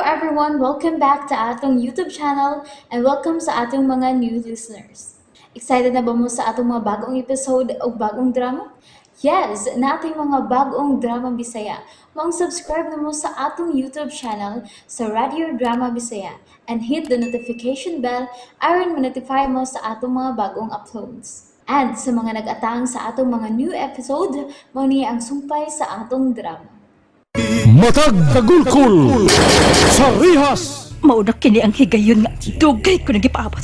everyone! Welcome back to atong YouTube channel and welcome sa atong mga new listeners. Excited na ba mo sa atong mga bagong episode o bagong drama? Yes, na ating mga bagong drama Bisaya. Subscribe na mo sa atong YouTube channel sa Radio Drama Bisaya and hit the notification bell aron ma-notify mo sa atong mga bagong uploads. And sa mga nag-atang sa atong mga new episode, mo niya ang sumpay sa atong drama. Matag kagulkul sa rihas. Mauna kini ang higayon nga dugay ko nagipaabot.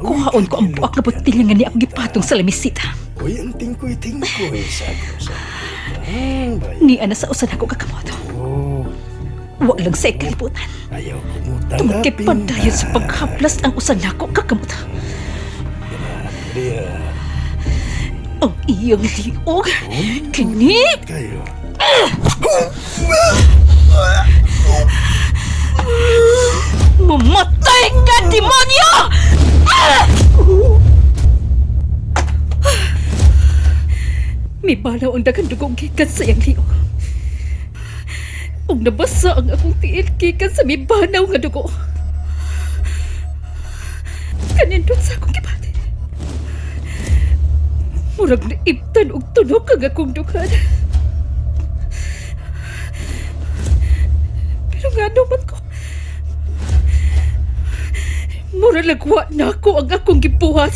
Kuhaon ko ang buak na botilya nga ni ako gipatong sa lamisita. Uy, ang tingkoy-tingkoy sa Ni ana sa usan ako kakamoto. Walang sa ikalibutan. Ayaw kumutan. Tumakit pa dayon sa paghaplas ang usan nako kakamoto. Ang iyong liog. Kini. Kayo. Mamatay ka, demonyo! May balaw ang dagang dugong gikan sa iyang liog. Ug nabasa ang akong tiil gikan sa may banaw nga dugo. Kanindot sa akong gibati. Murag naibtan og tunog ang akong dughan. Pero nga naman ko, mura lagwa na ako ang akong gibuhat.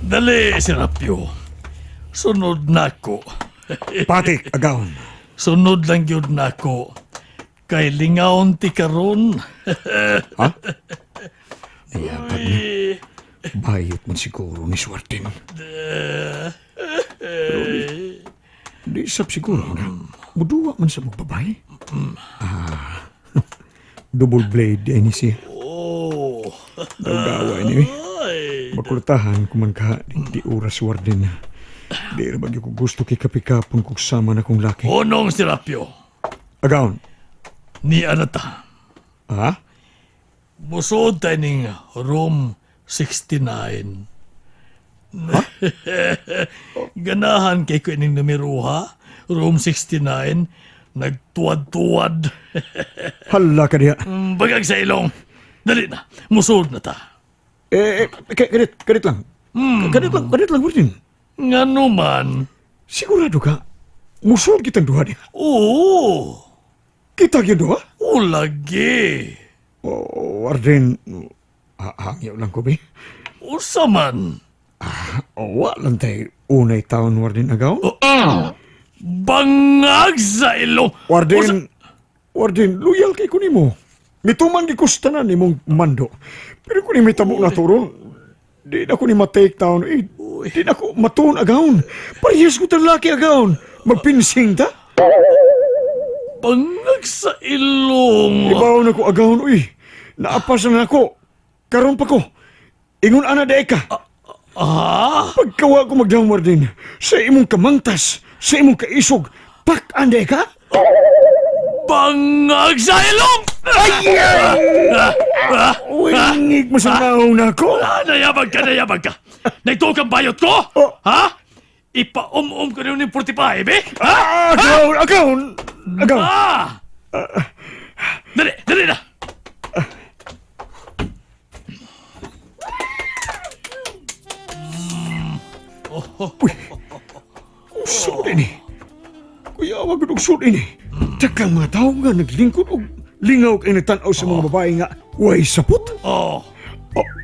Dali, Serapio. Sunod na ko. Patik, agaon. Sunod lang yun na ko. Kay lingaon ti karon. Ha? Niyapag na. Bayot man siguro ni Swartin. Di sab siguro na. Muduwa man sa magbabae. Double blade ay ni siya. Oh. Dawdawa ni. Ay. Makultahan kuman ka di oras Warden. Di ra bagyo ko gusto kay kapikapon kung sama na kong laki. Unong, Serapio. Agaon. Ni anata. Ha? Busod tayo ning room 69. Ganahan kay ko ining numero ha. Room 69. Nagtuwad-tuwad. Hala ka diya. Bagag sa ilong. Dali na. Musod na ta. Kadit lang. Kadit lang, Warden. Nga naman. Sigurado ka, musul kitang duha niya. Oo. Kita gyud duha? O lagi. Warden, hangyaw lang ko, be. Usa man. Wa lang tayo unay taon, Warden, agaw. Bangag sa ilong. Warden, loyal kay ko nimo. Mituman di kustanan nimong mando. Pero kung may tamo na turon, di na ko ni matake town, di na ko matuon agawon. Parehas ko talaki agawon. Magpinsing ta? Bangag sa ilong. Ibaw na ko agawon, naapasan na ako. Karon pa ko. Ingon ana dae ka. Pagkawa ko magdawang Warden, sa imong kamangtas, sa imong kaisog, pak-anday ka? Bangag sa ilong. Wingig mo sa naong na ako. Nayabag ka. Nagtuog ang bayot ko? Ha? Ipa-um-um ko rin yung 45, eh? Ha? Agawn! Dali na. Usod ini. Kuya, wag ko usod ini. Takang mga tao nga naglingkod og lingaw kay nagtanaw sa mga babae nga way sapot.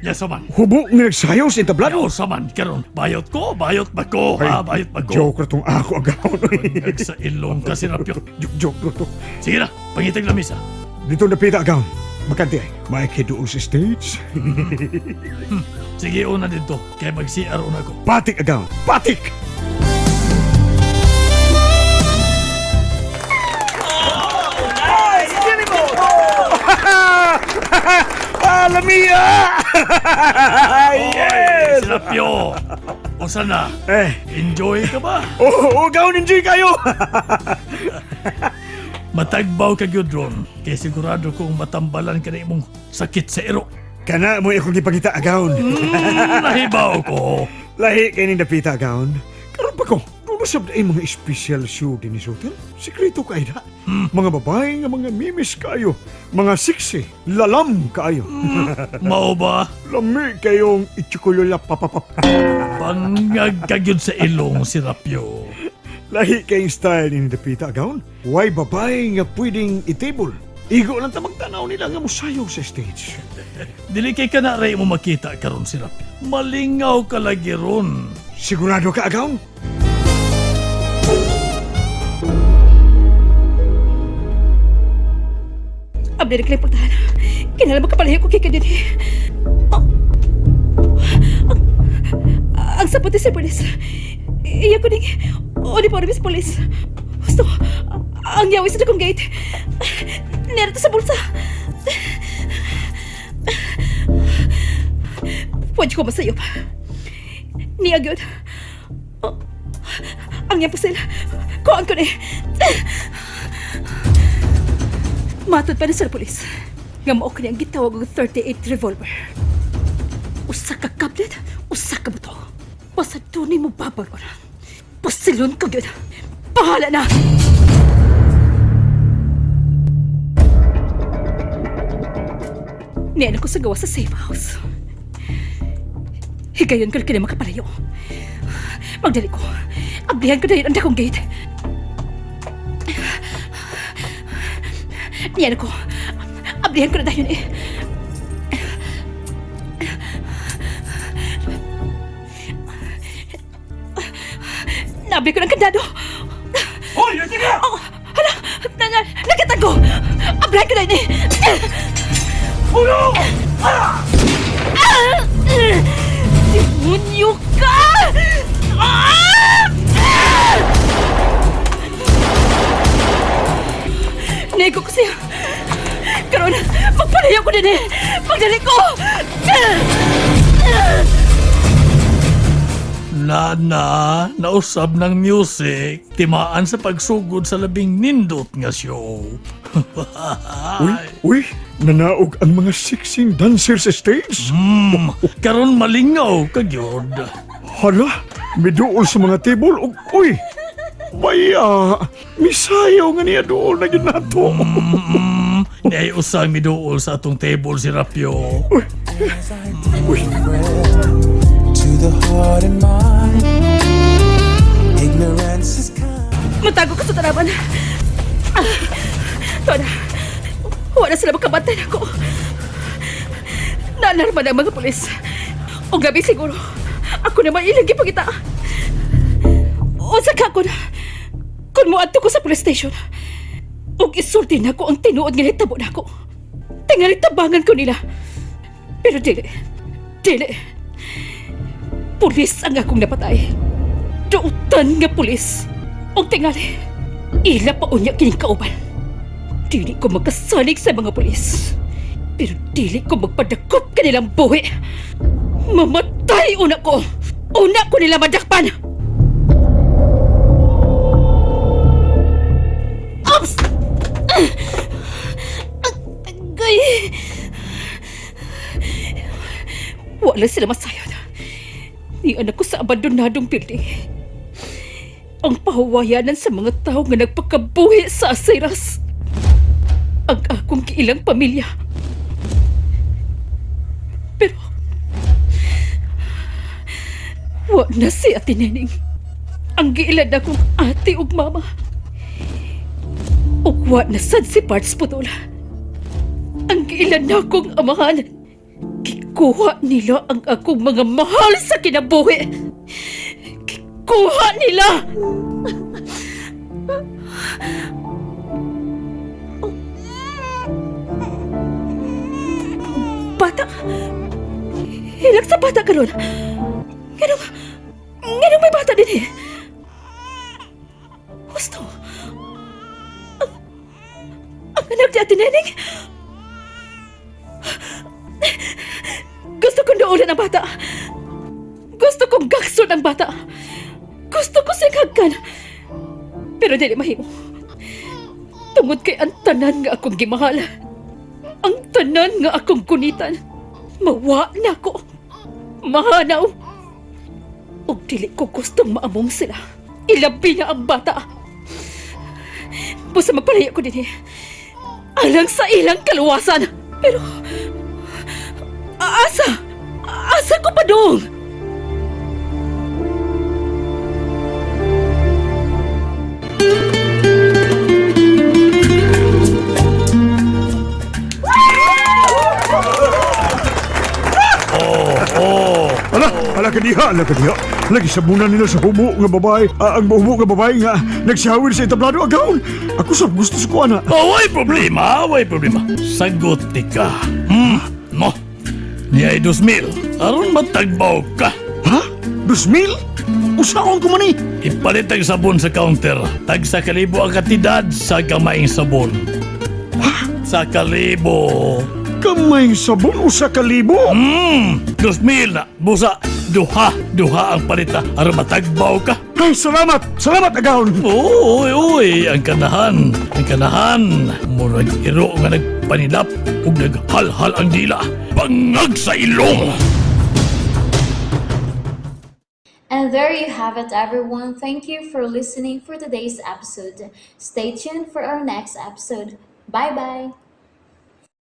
Yasaman. Hubo nga nagsayaw sa entablado. Yasaman. Karon, bayot ko. Bayot ba ko? Bayot ba ko? Joke na tong ako agawn. Bangag sa ilong ka, Serapio. Joke na to. Sige na, pangitag na misa. Dito napita agawn. Makanti ay, may kidoon sa stage. Sige, una dito. Kaya mag-CR una ko. Patik agawn. Patik! Lamia! Yes! Serapio! O sana, enjoy ka ba? Oo, gawin enjoy kayo! Matagbaw ka gyud ron, kay sigurado kong matambalan ka na imong sakit sa iro. Kana mo akong gipangita agawon. Nahibaw ko. Lahi kay ning dapita agawon. Karon pa ko, nunusab na mga special show din ni Sotel. Sikreto kay da. Mga babae nga mga mimis kayo. Mga sexy, lalam kayo. Mao ba? Lami kayong itsukulula papapap. Bangag kagyod sa ilong si Rapyo. Lahi kayong style ni dapita agawon. Why babae nga pwedeng itable? Igo lang tamang tanaw nila nga musayaw sa stage. Dili kay kana ray mo makita karon si Rapyo. Malingaw ka lagi ron. Sigurado ka agawon? Abdi na pagtahan. Kinala magkapalayo ko kay din. Ang saputi si polis. Iya ko ning uniforme sa polis. Gusto, ang yawi sa dakong gate. Nerito sa bulsa. Pwede ko masayop. Niya gyud. Ang iyang pusil. Kuhaan ko ni. Matod pa na sa polis. Nga mao kani ang gitawag og 38 revolver. Usa ka kablet, usa ka buto. Basta tunay mo babaron. Pasilon ka gyud. Bahala na! Niyan ako sa gawa sa safe house. Higayon ko na makapalayo. Magdali ko. Ablihan ko na yun ang dakong gate. Niyan ako. Ablihan ko na dahil eh. Nabli ko ng kandado. Hoy, yun ka! Oh, hala! Nakatago! Ablihan ko na yun eh. Ulo! Demonyo ka! Nego ko siya. Karoon, magpalayo ko din eh. Magdali ko! Nana, nausab ng music, timaan sa pagsugod sa labing nindot nga show. Uy, nanaog ang mga sexy dancer sa stage. Karon malingaw kagyod. Hala, miduol sa mga table. Uy, baya, misayaw nga niya dool na yun nato. Niyay usang miduol sa atong table si Rapyo. Uy, to the heart and mind. Ignorance is kind. Matago ka sa taraman. Tona, wala sila makabantay ako. Naalarma na ang mga pulis. O gabi siguro, ako naman ilang gipagita. O saka ko na, kung muadto ko sa police station, o isulti na ko ang tinuod nga nitabo na ako. Tingali tabangan ko nila. Pero dili. Pulis ang akong napatay. Duutan nga pulis. O tingali, ila pa unya kining kauban. Dili ko magkasalig sa mga pulis. Pero dili ko magpadakop kanilang buhi. Mamatay una ko. Una ko nila madakpan. Ops! Agay! Wala sila masayod. Ni anak ko sa abandonadong building. Ang pahawayanan sa mga tao nga nagpakabuhi sa Asiras. Ang akong kiilang pamilya. Pero wa na si Ate Nening. Ang giilan akong ate ug mama. Ug wa na sad si Parts Putola. Ang giilan akong amahan. Gikuha nila ang akong mga mahal sa kinabuhi. Gikuha nila! Bata? Hilag sa bata ka ron? Ganong may bata din eh? Gusto? Ang anak ni Ate Nening? Gusto kong duulan ang bata. Gusto kong gakson ang bata. Gusto ko singhagkan. Pero dili mahimo. Tungod kay ang tanan nga akong gimahal. Ang tanan nga akong kunitan. Mawa na ko. Mahanaw. Ug dili ko gustong maamong sila. Ilabi na ang bata. Busa magpalaya ko din alang sa ilang kaluwasan. Pero, asa ko pa dong? Ala ka diha. Lagi sabunan nila sa hubo nga babae. Ang hubo nga babae nga nagsihawir sa entablado agaon. Ako sa gusto sa kuana. Way problema. Sagot di ka. No. Niya ay 2,000. Aron matagbaw ka. Ha? 2,000? Usaon ko man eh. Ipalit ang sabon sa counter. Tag sa 1,000 ang katidad sa gamayng sabon. Sa 1,000. Kamay sabon o sa 1,000? 2,000 na. Busa, duha ang palita. Aron matagbaw ka. Ay, salamat agaon. Uy, ang kanahan. Murag iro nga nagpanilap ug naghalhal ang dila. Bangag sa ilong. And there you have it, everyone. Thank you for listening for today's episode. Stay tuned for our next episode. Bye bye.